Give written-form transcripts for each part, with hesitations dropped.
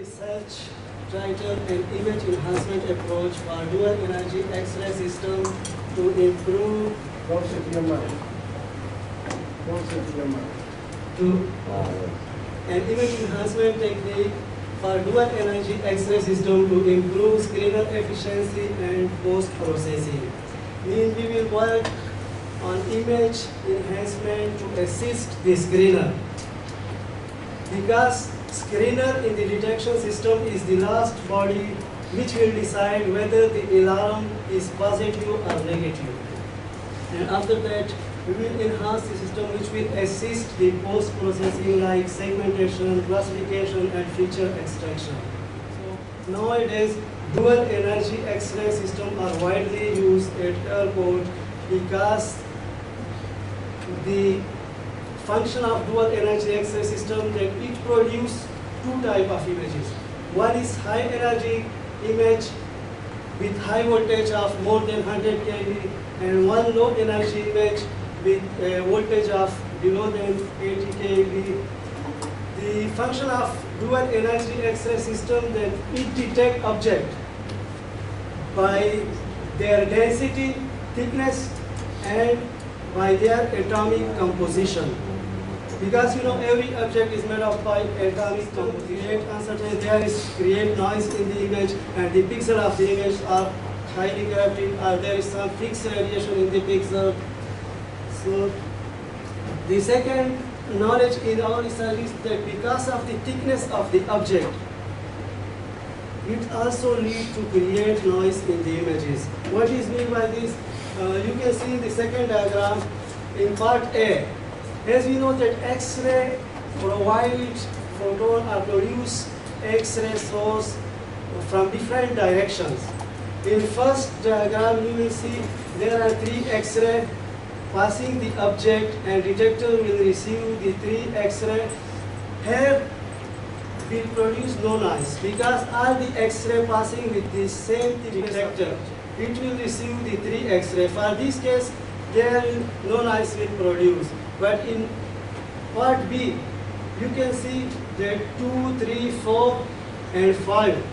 research titled An Image Enhancement Approach for Dual Energy X-ray System to Improve an image enhancement technique for dual energy X-ray system to improve screener efficiency and post-processing. We will work on image enhancement to assist the screener. Because screener in the detection system is the last body which will decide whether the alarm is positive or negative. And after that, we will enhance the system which will assist the post-processing like segmentation, classification, and feature extraction. So nowadays, dual energy X-ray systems are widely used at airport because the function of dual energy X-ray system that it produces two types of images. One is high energy image with high voltage of more than 100 kV, and one low energy image with a voltage of below than 80 kV. The function of dual energy X-ray system that it detects object by their density, thickness, and by their atomic composition. Because every object is made up by atomic composition. Uncertainty create noise in the image, and the pixel of the image are highly corrupted, or there is some fixed radiation in the pixel. So the second knowledge in our research is that because of the thickness of the object, it also leads to create noise in the images. What is meant by this? You can see in the second diagram in part A. As we know that X-ray provide photon or produce X-ray source from different directions. In first diagram, you will see there are three X-ray passing the object, and detector will receive the three X-ray. Here will produce no noise because all the X-ray passing with the same detector, it will receive the three X-ray. For this case, there no noise will produce. But in part B, you can see that 2, 3, 4, and 5.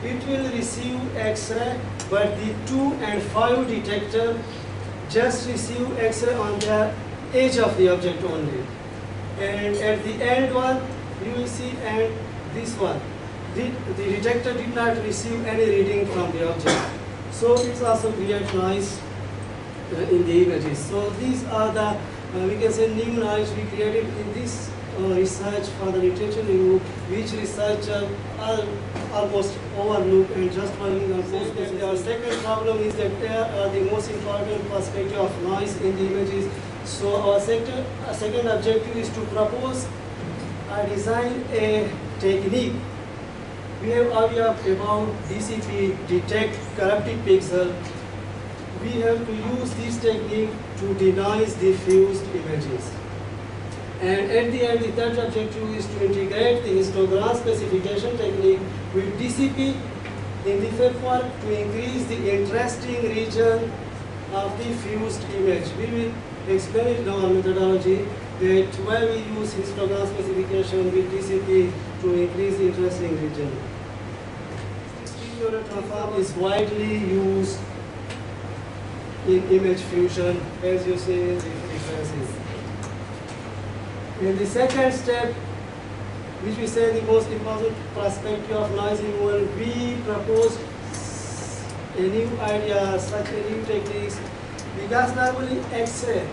It will receive X-ray, but the 2 and 5 detector just receive X-ray on the edge of the object only. And at the end one, you will see, and this one, the detector did not receive any reading from the object. So it also creates noise in the images. So these are the, we can say, new noise we created in this research for the literature review, which researchers are almost overlooked and just working on post-processing. Our second problem is that there are the most important perspective of noise in the images. So our second objective is to propose or design a technique. We have idea about DCP, detect corrupted pixel. We have to use this technique to denoise diffused images. And at the end, the third objective is to integrate the histogram specification technique with DCP in the framework to increase the interesting region of the fused image. We will explain it in our methodology that why we use histogram specification with DCP to increase the interesting region. Stereo transform is widely used in image fusion, as you see in the references. In the second step, which we say the most important perspective of noise removal, we proposed a new idea, such a new techniques, because normally X-ray,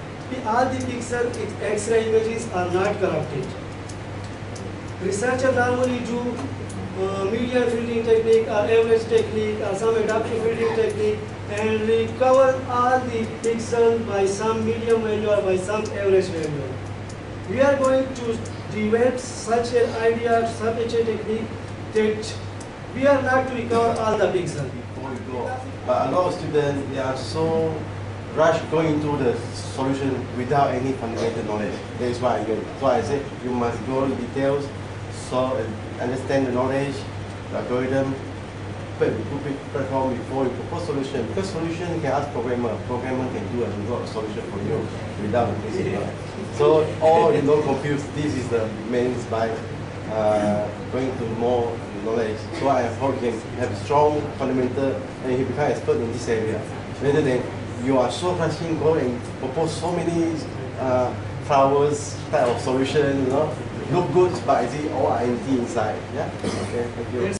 all the pixel X-ray images are not corrupted. Researchers normally do median filtering technique or average technique or some adaptive filtering technique and recover all the pixels by some medium value or by some average value. We are going to develop such an idea, such a technique that we are not to recover all the pixels. Before we go, but a lot of students, they are so rushed going into the solution without any fundamental knowledge. That is why I said you must go in details, so understand the knowledge, the algorithm, platform before you propose solution. Because solution you can ask programmer can do a lot of solution for you without the principle. So all you don't confuse, this is the main by going to more knowledge. So I hope you can have strong fundamental and you become expert in this area. Rather than you are so rushing, go and propose so many flowers type of solution, you know, look good, but I see all are empty inside. Yeah. Okay. Thank you.